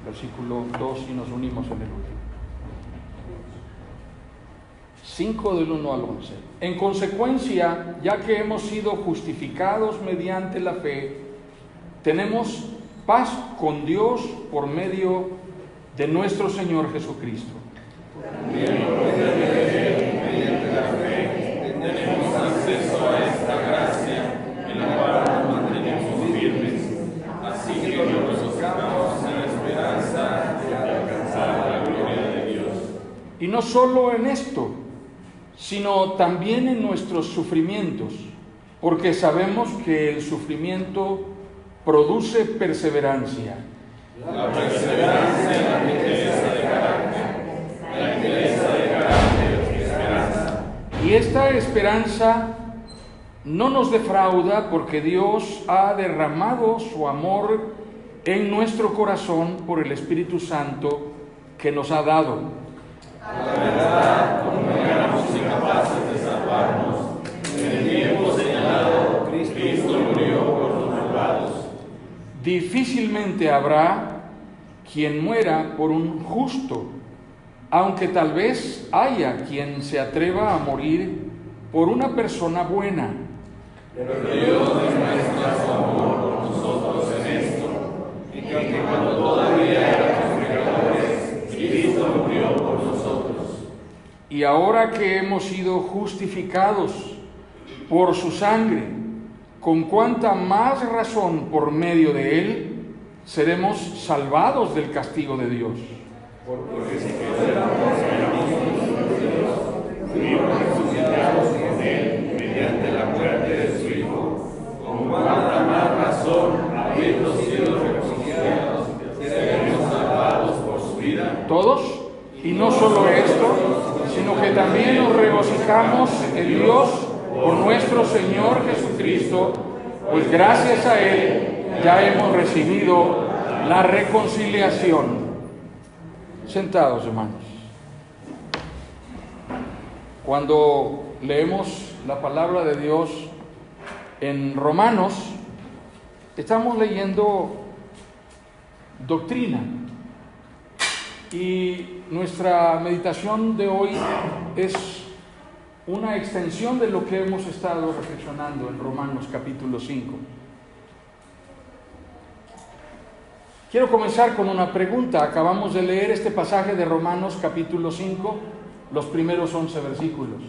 versículo 2, y nos unimos en el último. 5 del 1 al 11. En consecuencia, ya que hemos sido justificados mediante la fe, tenemos paz con Dios por medio de nuestro Señor Jesucristo. También por medio de Él, mediante la fe, tenemos acceso a esta gracia en la cual nos mantenemos firmes. Así que nos regocijamos en la esperanza de alcanzar la gloria de Dios. Y no solo en esto, sino también en nuestros sufrimientos, porque sabemos que el sufrimiento produce perseverancia. La perseverancia, la entereza de carácter, la entereza de carácter, esperanza. Y esta esperanza no nos defrauda, porque Dios ha derramado su amor en nuestro corazón por el Espíritu Santo que nos ha dado. La verdad, como éramos incapaces de salvarnos, en el tiempo señalado, Cristo murió por los malvados. Difícilmente habrá quien muera por un justo, aunque tal vez haya quien se atreva a morir por una persona buena. Pero Dios demuestra su amor por nosotros en esto, en que cuando todavía éramos pecadores, Cristo murió por nosotros. Y ahora que hemos sido justificados por su sangre, con cuánta más razón por medio de él seremos salvados del castigo de Dios. Porque si quedáramos enemigos de Dios, fuimos resucitados con él mediante la muerte de su Hijo, con cuánta más razón, habiendo sido reconciliados, seremos salvados por su vida. Todos, y no solo esto, sino que también nos regocijamos en Dios por nuestro Señor Jesucristo, pues gracias a Él ya hemos recibido la reconciliación. Sentados, hermanos. Cuando leemos la palabra de Dios en Romanos, estamos leyendo doctrina. Y nuestra meditación de hoy es una extensión de lo que hemos estado reflexionando en Romanos capítulo 5. Quiero comenzar con una pregunta. Acabamos de leer este pasaje de Romanos capítulo 5, los primeros 11 versículos.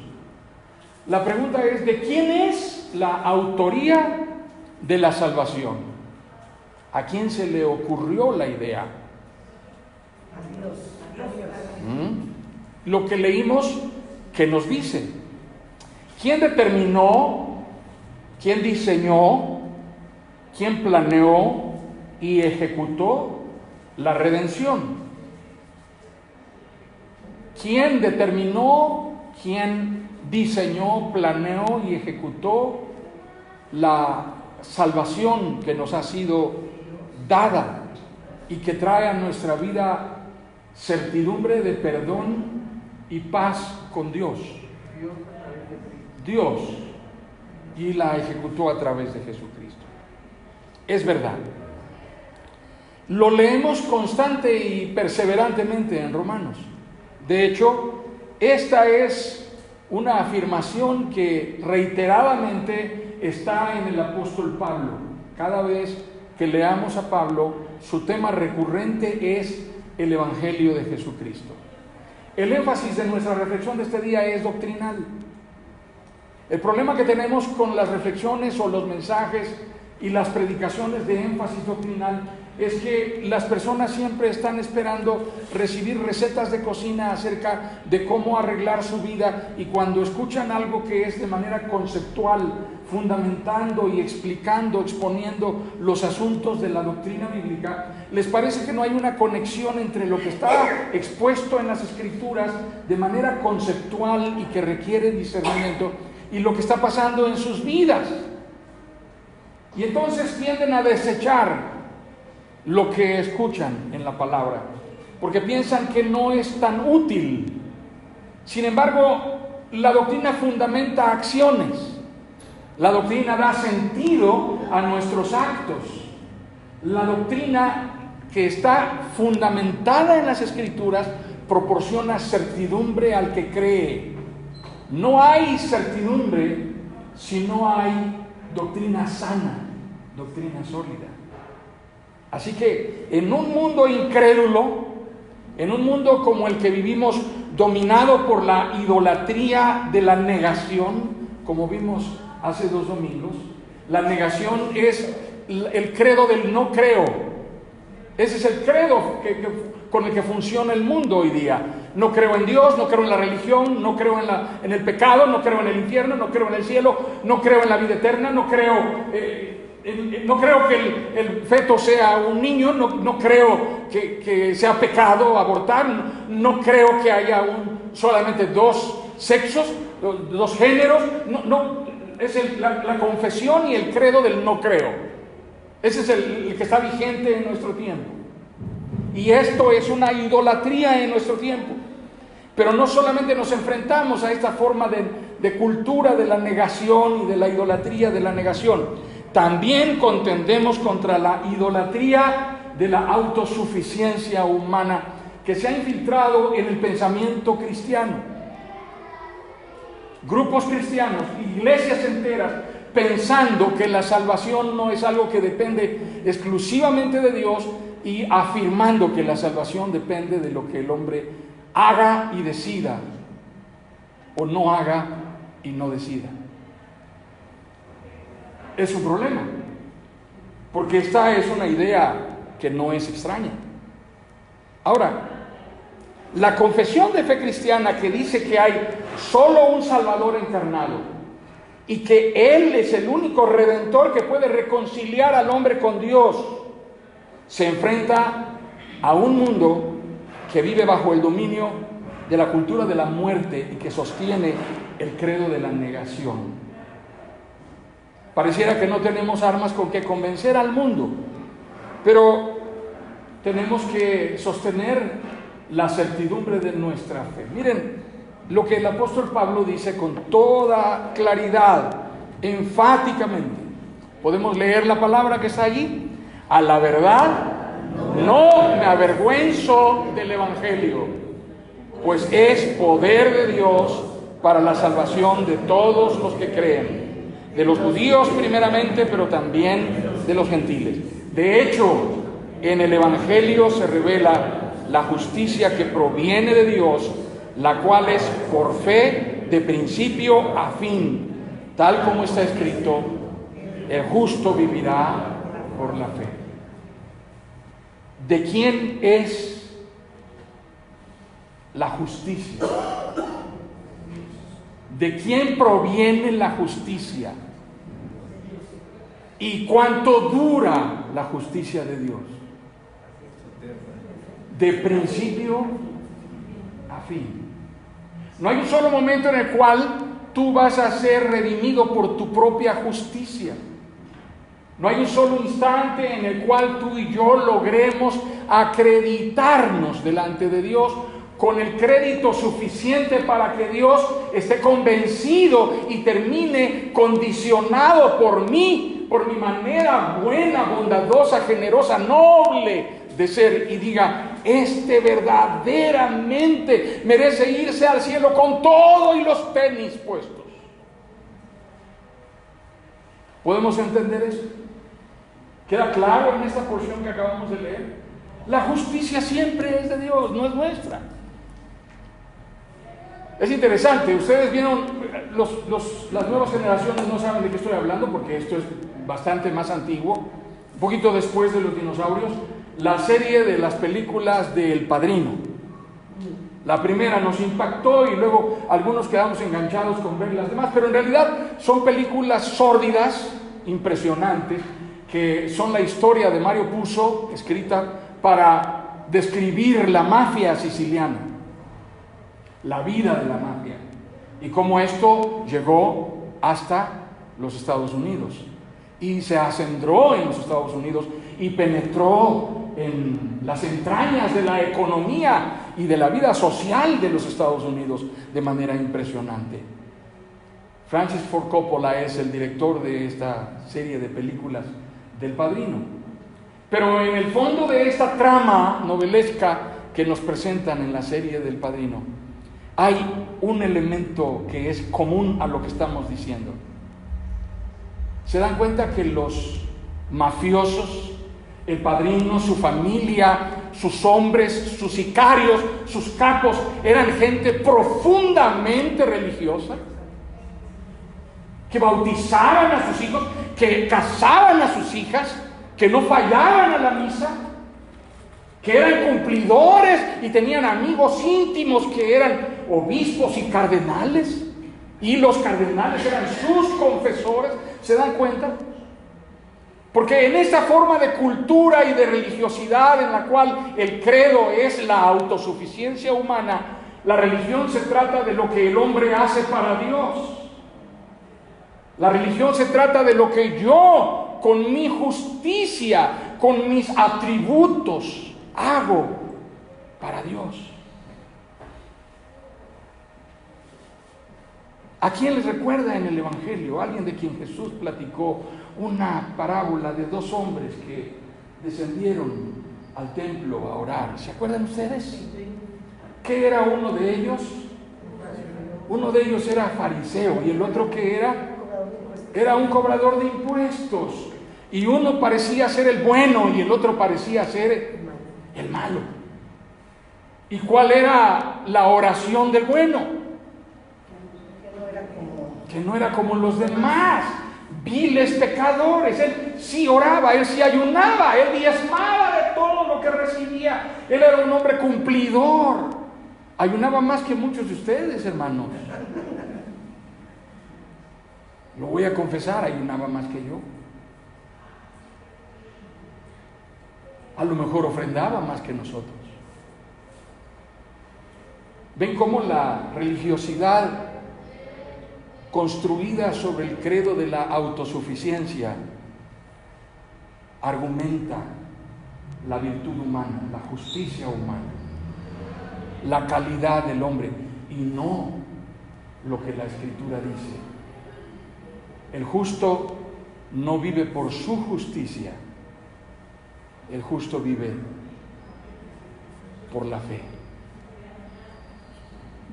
La pregunta es: ¿de quién es la autoría de la salvación? ¿A quién se le ocurrió la idea? Lo que leímos, ¿qué nos dice? ¿Quién determinó, quién diseñó, quién planeó y ejecutó la redención? ¿Quién determinó, quién diseñó, planeó y ejecutó la salvación que nos ha sido dada y que trae a nuestra vida certidumbre de perdón y paz con Dios? Dios, y la ejecutó a través de Jesucristo. Es verdad. Lo leemos constante y perseverantemente en Romanos. De hecho, esta es una afirmación que reiteradamente está en el apóstol Pablo. Cada vez que leamos a Pablo, su tema recurrente es el Evangelio de Jesucristo. El énfasis de nuestra reflexión de este día es doctrinal. El problema que tenemos con las reflexiones o los mensajes y las predicaciones de énfasis doctrinal es que las personas siempre están esperando recibir recetas de cocina acerca de cómo arreglar su vida, y cuando escuchan algo que es de manera conceptual, fundamentando y explicando, exponiendo los asuntos de la doctrina bíblica, les parece que no hay una conexión entre lo que está expuesto en las Escrituras de manera conceptual y que requiere discernimiento y lo que está pasando en sus vidas. Y entonces tienden a desechar lo que escuchan en la palabra, porque piensan que no es tan útil. Sin embargo, la doctrina fundamenta acciones. La doctrina da sentido a nuestros actos. La doctrina que está fundamentada en las Escrituras proporciona certidumbre al que cree. No hay certidumbre si no hay doctrina sana, doctrina sólida. Así que en un mundo incrédulo, en un mundo como el que vivimos, dominado por la idolatría de la negación, como vimos hace 2 domingos, la negación es el credo del no creo. Ese es el credo con el que funciona el mundo hoy día. No creo en Dios, no creo en la religión, no creo en el pecado, no creo en el infierno, no creo en el cielo, no creo en la vida eterna, no creo que el feto sea un niño, no creo que sea pecado abortar, no creo que haya solamente 2 sexos, 2 géneros, es la confesión y el credo del no creo. Ese es el que está vigente en nuestro tiempo. Y esto es una idolatría en nuestro tiempo. Pero no solamente nos enfrentamos a esta forma de cultura de la negación y de la idolatría de la negación, también contendemos contra la idolatría de la autosuficiencia humana que se ha infiltrado en el pensamiento cristiano. Grupos cristianos, iglesias enteras, pensando que la salvación no es algo que depende exclusivamente de Dios y afirmando que la salvación depende de lo que el hombre haga y decida, o no haga y no decida. Es un problema, porque esta es una idea que no es extraña. Ahora, la confesión de fe cristiana que dice que hay solo un Salvador encarnado y que Él es el único Redentor que puede reconciliar al hombre con Dios, se enfrenta a un mundo que vive bajo el dominio de la cultura de la muerte y que sostiene el credo de la negación. Pareciera que no tenemos armas con que convencer al mundo, pero tenemos que sostener la certidumbre de nuestra fe. Miren lo que el apóstol Pablo dice con toda claridad, enfáticamente. Podemos leer la palabra que está allí. A la verdad, no me avergüenzo del Evangelio, pues es poder de Dios para la salvación de todos los que creen, de los judíos primeramente, pero también de los gentiles. De hecho, en el Evangelio se revela la justicia que proviene de Dios, la cual es por fe de principio a fin, tal como está escrito: el justo vivirá por la fe. ¿De quién es la justicia? ¿De quién proviene la justicia? ¿Y cuánto dura la justicia de Dios? De principio a fin. No hay un solo momento en el cual tú vas a ser redimido por tu propia justicia. No hay un solo instante en el cual tú y yo logremos acreditarnos delante de Dios con el crédito suficiente para que Dios esté convencido y termine condicionado por mí, por mi manera buena, bondadosa, generosa, noble de ser, y diga: este verdaderamente merece irse al cielo con todo y los tenis puestos. ¿Podemos entender eso? ¿Queda claro en esta porción que acabamos de leer? La justicia siempre es de Dios, no es nuestra. Es interesante, ustedes vieron, las nuevas generaciones no saben de qué estoy hablando porque esto es bastante más antiguo, un poquito después de los dinosaurios, la serie de las películas del Padrino. La primera nos impactó y luego algunos quedamos enganchados con ver las demás, pero en realidad son películas sórdidas, impresionantes, que son la historia de Mario Puzo, escrita para describir la mafia siciliana, la vida de la mafia, y cómo esto llegó hasta los Estados Unidos, y se acendraó en los Estados Unidos, y penetró en las entrañas de la economía y de la vida social de los Estados Unidos de manera impresionante. Francis Ford Coppola es el director de esta serie de películas del Padrino. Pero en el fondo de esta trama novelesca que nos presentan en la serie del Padrino, hay un elemento que es común a lo que estamos diciendo. Se dan cuenta que los mafiosos, el padrino, su familia, sus hombres, sus sicarios, sus capos, eran gente profundamente religiosa, que bautizaban a sus hijos, que casaban a sus hijas, que no fallaban a la misa, que eran cumplidores y tenían amigos íntimos que eran obispos y cardenales, y los cardenales eran sus confesores. ¿Se dan cuenta? Porque en esta forma de cultura y de religiosidad en la cual el credo es la autosuficiencia humana, la religión se trata de lo que el hombre hace para Dios. La religión se trata de lo que yo, con mi justicia, con mis atributos, hago para Dios. ¿A quién les recuerda en el Evangelio? Alguien de quien Jesús platicó una parábola de dos hombres que descendieron al templo a orar. ¿Se acuerdan ustedes? ¿Qué era uno de ellos? Uno de ellos era fariseo y el otro ¿qué era? Era un cobrador de impuestos. Y uno parecía ser el bueno y el otro parecía ser el malo. ¿Y cuál era la oración del bueno? Que no era como los demás, viles pecadores. Él sí oraba, él sí ayunaba, él diezmaba de todo lo que recibía. Él era un hombre cumplidor. Ayunaba más que muchos de ustedes, hermanos. Lo voy a confesar, ayunaba más que yo. A lo mejor ofrendaba más que nosotros. ¿Ven cómo la religiosidad construida sobre el credo de la autosuficiencia argumenta la virtud humana, la justicia humana, la calidad del hombre, y no lo que la Escritura dice? El justo no vive por su justicia, el justo vive por la fe.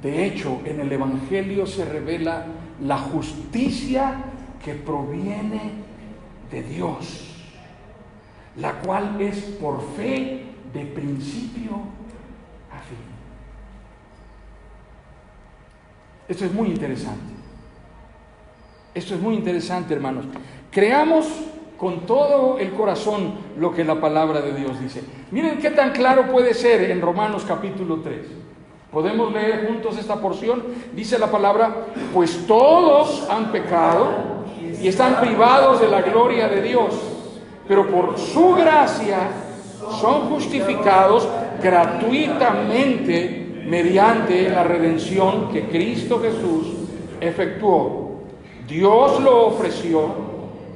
De hecho, en el Evangelio se revela la justicia que proviene de Dios, la cual es por fe de principio a fin. Esto es muy interesante. Esto es muy interesante, hermanos. Creamos con todo el corazón lo que la palabra de Dios dice. Miren qué tan claro puede ser en Romanos capítulo 3. ¿Podemos leer juntos esta porción? Dice la palabra: pues todos han pecado y están privados de la gloria de Dios, pero por su gracia son justificados gratuitamente mediante la redención que Cristo Jesús efectuó. Dios lo ofreció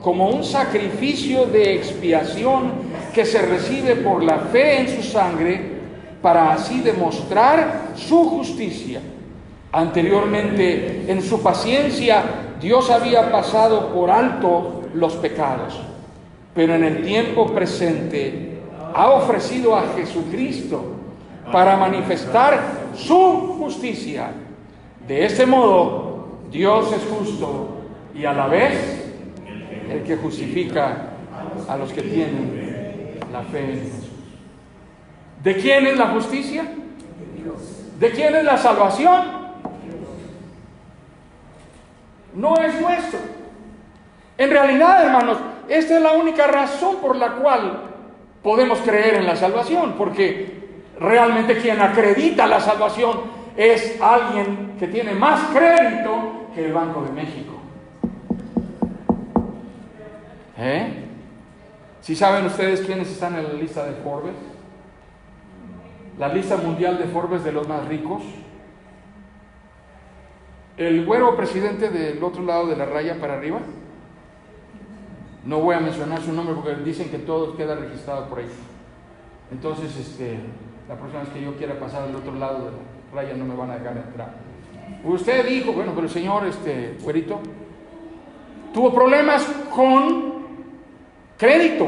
como un sacrificio de expiación que se recibe por la fe en su sangre, para así demostrar su justicia. Anteriormente, en su paciencia, Dios había pasado por alto los pecados, pero en el tiempo presente ha ofrecido a Jesucristo para manifestar su justicia. De este modo, Dios es justo y a la vez el que justifica a los que tienen la fe en Jesús. ¿De quién es la justicia? ¿De quién es la salvación? No es nuestro. En realidad, hermanos, esta es la única razón por la cual podemos creer en la salvación, porque realmente quien acredita la salvación es alguien que tiene más crédito que el Banco de México. ¿Sí saben ustedes quiénes están en la lista de Forbes? La lista mundial de Forbes de los más ricos. El güero presidente del otro lado de la raya para arriba, no voy a mencionar su nombre porque dicen que todo queda registrado por ahí. Entonces, la próxima vez que yo quiera pasar al otro lado de la raya no me van a dejar entrar. Usted dijo, bueno, pero el señor güerito tuvo problemas con crédito.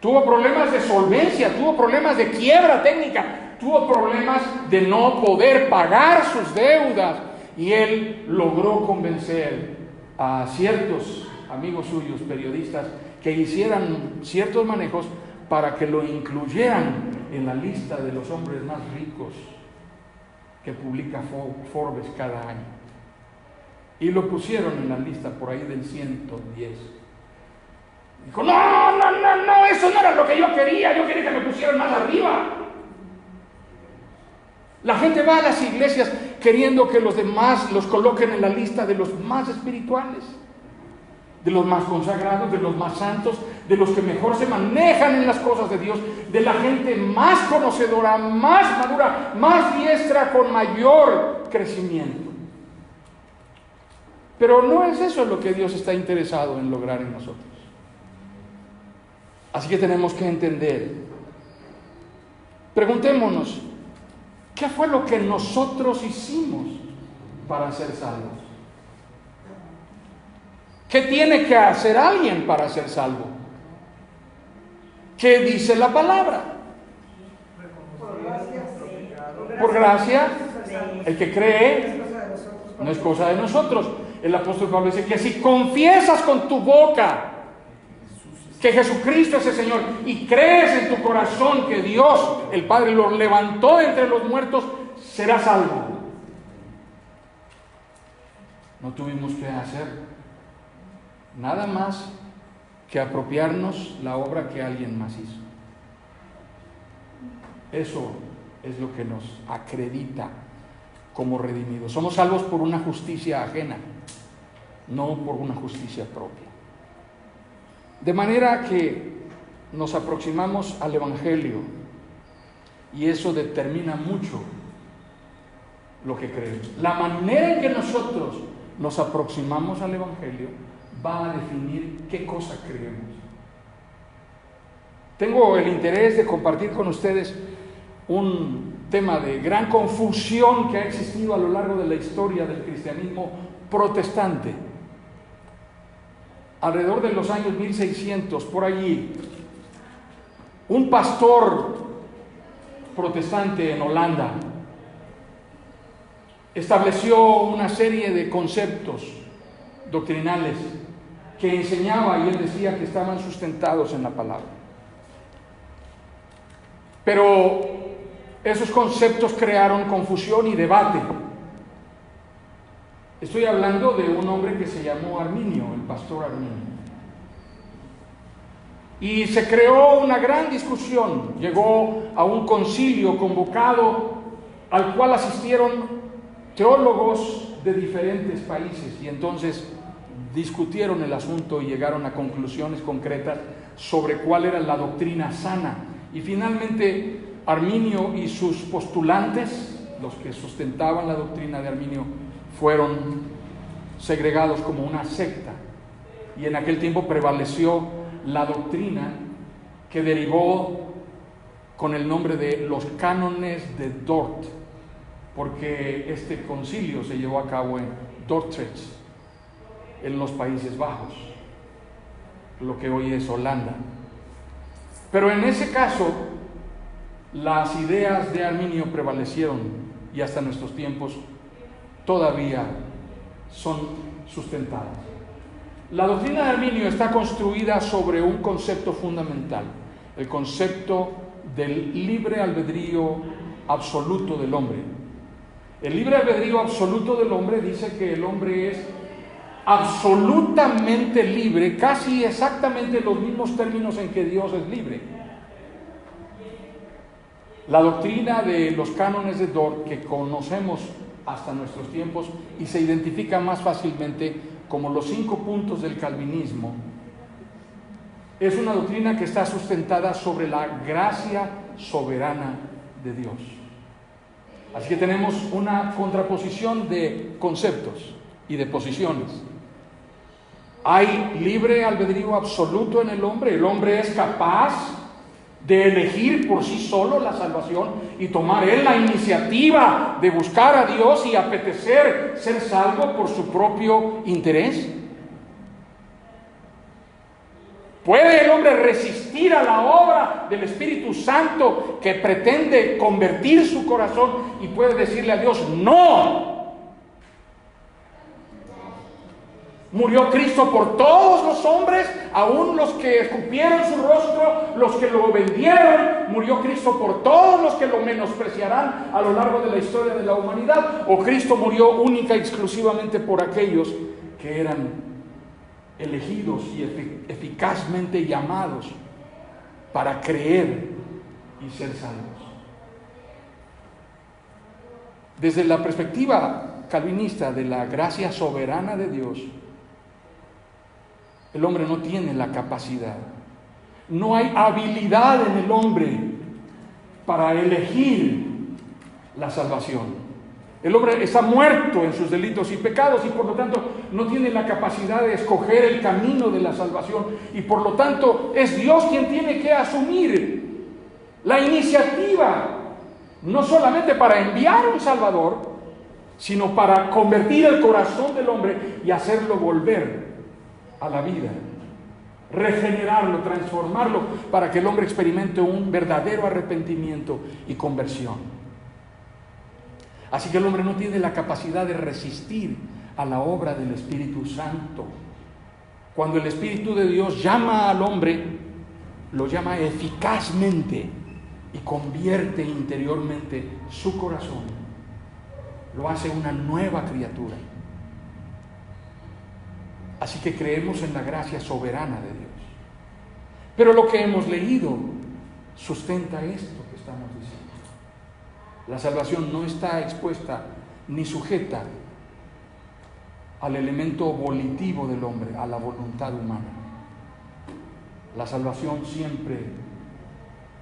tuvo problemas de solvencia, tuvo problemas de quiebra técnica, tuvo problemas de no poder pagar sus deudas, y él logró convencer a ciertos amigos suyos, periodistas, que hicieran ciertos manejos para que lo incluyeran en la lista de los hombres más ricos que publica Forbes cada año. Y lo pusieron en la lista por ahí del 110. Dijo, no, eso no era lo que yo quería que me pusieran más arriba. La gente va a las iglesias queriendo que los demás los coloquen en la lista de los más espirituales, de los más consagrados, de los más santos, de los que mejor se manejan en las cosas de Dios, de la gente más conocedora, más madura, más diestra, con mayor crecimiento. Pero no es eso lo que Dios está interesado en lograr en nosotros. Así que tenemos que entender. Preguntémonos, ¿qué fue lo que nosotros hicimos para ser salvos? ¿Qué tiene que hacer alguien para ser salvo? ¿Qué dice la palabra? Por gracia, el que cree no es cosa de nosotros. El apóstol Pablo dice que si confiesas con tu boca que Jesucristo es el Señor y crees en tu corazón que Dios, el Padre, lo levantó de entre los muertos, serás salvo. No tuvimos que hacer nada más que apropiarnos la obra que alguien más hizo. Eso es lo que nos acredita como redimidos. Somos salvos por una justicia ajena, no por una justicia propia. De manera que nos aproximamos al Evangelio, y eso determina mucho lo que creemos. La manera en que nosotros nos aproximamos al Evangelio va a definir qué cosa creemos. Tengo el interés de compartir con ustedes un tema de gran confusión que ha existido a lo largo de la historia del cristianismo protestante. Alrededor de los años 1600, por allí, un pastor protestante en Holanda estableció una serie de conceptos doctrinales que enseñaba, y él decía que estaban sustentados en la palabra. Pero esos conceptos crearon confusión y debate. Estoy hablando de un hombre que se llamó Arminio, el pastor Arminio. Y se creó una gran discusión. Llegó a un concilio convocado al cual asistieron teólogos de diferentes países, y entonces discutieron el asunto y llegaron a conclusiones concretas sobre cuál era la doctrina sana. Y finalmente Arminio y sus postulantes, los que sustentaban la doctrina de Arminio, fueron segregados como una secta. Y en aquel tiempo prevaleció la doctrina que derivó con el nombre de los cánones de Dort, porque este concilio se llevó a cabo en Dordrecht, en los Países Bajos, lo que hoy es Holanda. Pero en ese caso, las ideas de Arminio prevalecieron, y hasta nuestros tiempos todavía son sustentadas. La doctrina de Arminio está construida sobre un concepto fundamental, el concepto del libre albedrío absoluto del hombre. El libre albedrío absoluto del hombre dice que el hombre es absolutamente libre, casi exactamente en los mismos términos en que Dios es libre. La doctrina de los cánones de Dort, que conocemos hasta nuestros tiempos y se identifica más fácilmente como los 5 puntos del calvinismo, es una doctrina que está sustentada sobre la gracia soberana de Dios. Así que tenemos una contraposición de conceptos y de posiciones. Hay libre albedrío absoluto en el hombre es capaz de elegir por sí solo la salvación y tomar él la iniciativa de buscar a Dios y apetecer ser salvo por su propio interés. ¿Puede el hombre resistir a la obra del Espíritu Santo que pretende convertir su corazón y puede decirle a Dios, no? Murió Cristo por todos los hombres, aún los que escupieron su rostro, los que lo vendieron. Murió Cristo por todos los que lo menospreciarán a lo largo de la historia de la humanidad. O Cristo murió única y exclusivamente por aquellos que eran elegidos y eficazmente llamados para creer y ser salvos. Desde la perspectiva calvinista de la gracia soberana de Dios, el hombre no tiene la capacidad, no hay habilidad en el hombre para elegir la salvación. El hombre está muerto en sus delitos y pecados y por lo tanto no tiene la capacidad de escoger el camino de la salvación y por lo tanto es Dios quien tiene que asumir la iniciativa, no solamente para enviar un Salvador, sino para convertir el corazón del hombre y hacerlo volver a la vida, regenerarlo, transformarlo para que el hombre experimente un verdadero arrepentimiento y conversión. Así que el hombre no tiene la capacidad de resistir a la obra del Espíritu Santo. Cuando el Espíritu de Dios llama al hombre, lo llama eficazmente y convierte interiormente su corazón. Lo hace una nueva criatura. Así que creemos en la gracia soberana de Dios. Pero lo que hemos leído sustenta esto que estamos diciendo. La salvación no está expuesta ni sujeta al elemento volitivo del hombre, a la voluntad humana. La salvación siempre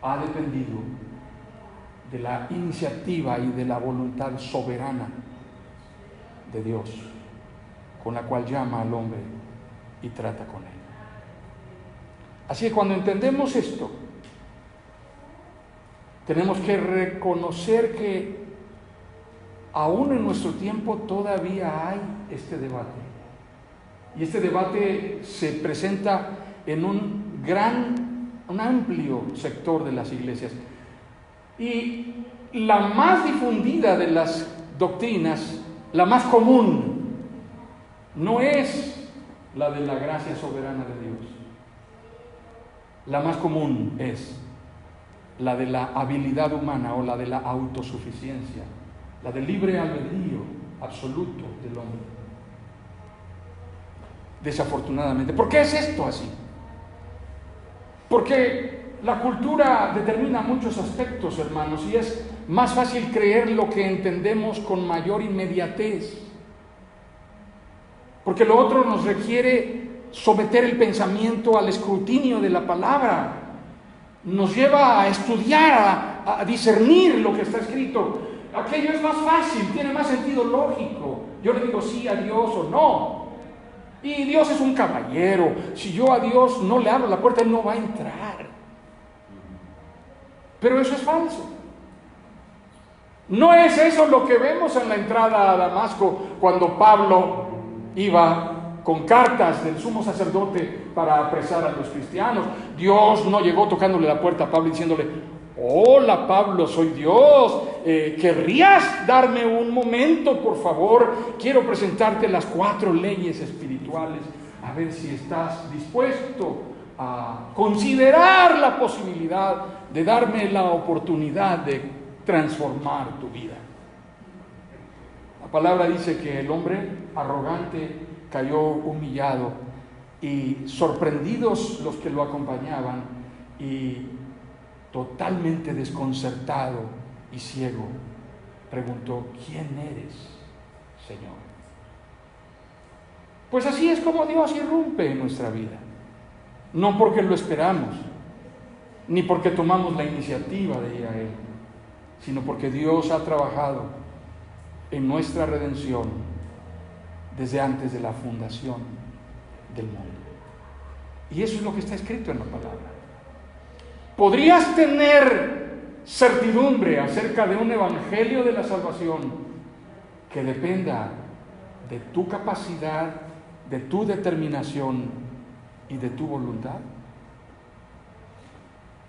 ha dependido de la iniciativa y de la voluntad soberana de Dios, con la cual llama al hombre y trata con él. Así que cuando entendemos esto, tenemos que reconocer que aún en nuestro tiempo todavía hay este debate. Y este debate se presenta en un amplio sector de las iglesias. Y la más difundida de las doctrinas, la más común, no es la de la gracia soberana de Dios. La más común es la de la habilidad humana o la de la autosuficiencia, la del libre albedrío absoluto del hombre. Desafortunadamente. ¿Por qué es esto así? Porque la cultura determina muchos aspectos, hermanos, y es más fácil creer lo que entendemos con mayor inmediatez. Porque lo otro nos requiere someter el pensamiento al escrutinio de la palabra. Nos lleva a estudiar, a discernir lo que está escrito. Aquello es más fácil, tiene más sentido lógico. Yo le digo sí a Dios o no. Y Dios es un caballero. Si yo a Dios no le abro la puerta, Él no va a entrar. Pero eso es falso. No es eso lo que vemos en la entrada a Damasco cuando Pablo iba con cartas del sumo sacerdote para apresar a los cristianos. Dios no llegó tocándole la puerta a Pablo diciéndole: hola Pablo, soy Dios, ¿querrías darme un momento, por favor? Quiero presentarte las 4 leyes espirituales, a ver si estás dispuesto a considerar la posibilidad de darme la oportunidad de transformar tu vida. La palabra dice que el hombre arrogante cayó humillado y sorprendidos los que lo acompañaban y totalmente desconcertado y ciego, preguntó: ¿quién eres, Señor? Pues así es como Dios irrumpe en nuestra vida, no porque lo esperamos, ni porque tomamos la iniciativa de ir a Él, sino porque Dios ha trabajado en nuestra redención desde antes de la fundación del mundo. Y eso es lo que está escrito en la palabra. Podrías tener certidumbre acerca de un evangelio de la salvación que dependa de tu capacidad, de tu determinación y de tu voluntad.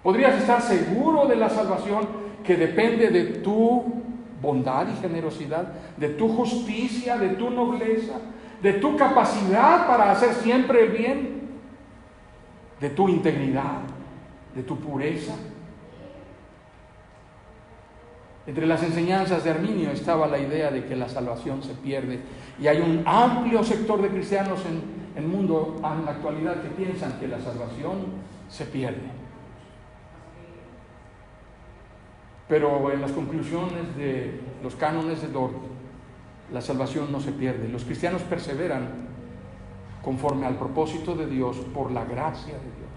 Podrías estar seguro de la salvación que depende de tu bondad y generosidad, de tu justicia, de tu nobleza, de tu capacidad para hacer siempre el bien, de tu integridad, de tu pureza. Entre las enseñanzas de Arminio estaba la idea de que la salvación se pierde, y hay un amplio sector de cristianos en el mundo en la actualidad que piensan que la salvación se pierde. Pero en las conclusiones de los cánones de Dort, la salvación no se pierde. Los cristianos perseveran conforme al propósito de Dios por la gracia de Dios.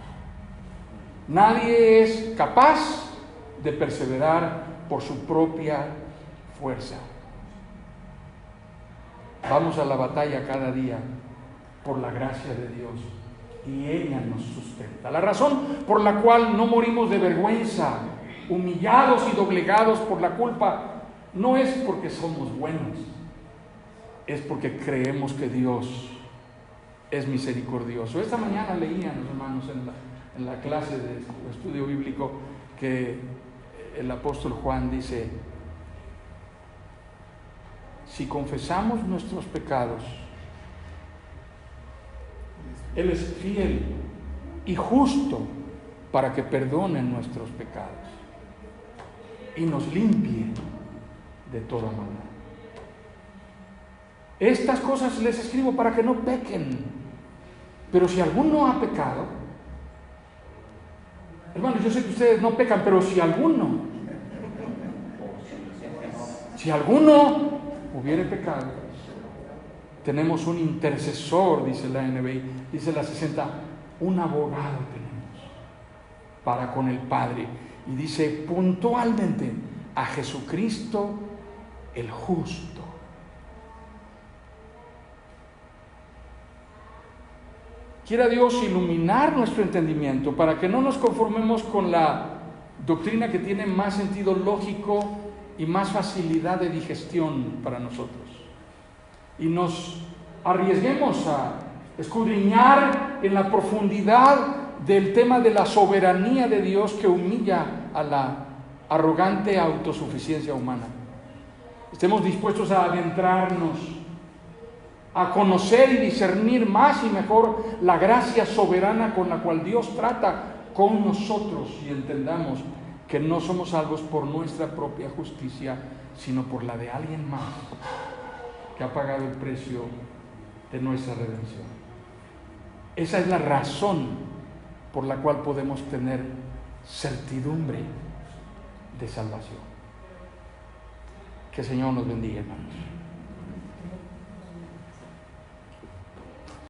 Nadie es capaz de perseverar por su propia fuerza. Vamos a la batalla cada día por la gracia de Dios y ella nos sustenta. La razón por la cual no morimos de vergüenza, humillados y doblegados por la culpa, no es porque somos buenos, es porque creemos que Dios es misericordioso. Esta mañana leían los hermanos en la clase de estudio bíblico que el apóstol Juan dice: si confesamos nuestros pecados, Él es fiel y justo para que perdone nuestros pecados y nos limpie de toda maldad. Estas cosas les escribo para que no pequen. Pero si alguno ha pecado, hermanos, yo sé que ustedes no pecan, pero si alguno hubiere pecado, tenemos un intercesor, dice la NBI, dice la 60, un abogado tenemos para con el Padre. Y dice puntualmente a Jesucristo el justo. Quiera Dios iluminar nuestro entendimiento para que no nos conformemos con la doctrina que tiene más sentido lógico y más facilidad de digestión para nosotros, y nos arriesguemos a escudriñar en la profundidad del tema de la soberanía de Dios que humilla a la arrogante autosuficiencia humana. Estemos dispuestos a adentrarnos, a conocer y discernir más y mejor la gracia soberana con la cual Dios trata con nosotros, y entendamos que no somos salvos por nuestra propia justicia, sino por la de alguien más que ha pagado el precio de nuestra redención. Esa es la razón por la cual podemos tener certidumbre de salvación. Que el Señor nos bendiga, hermanos.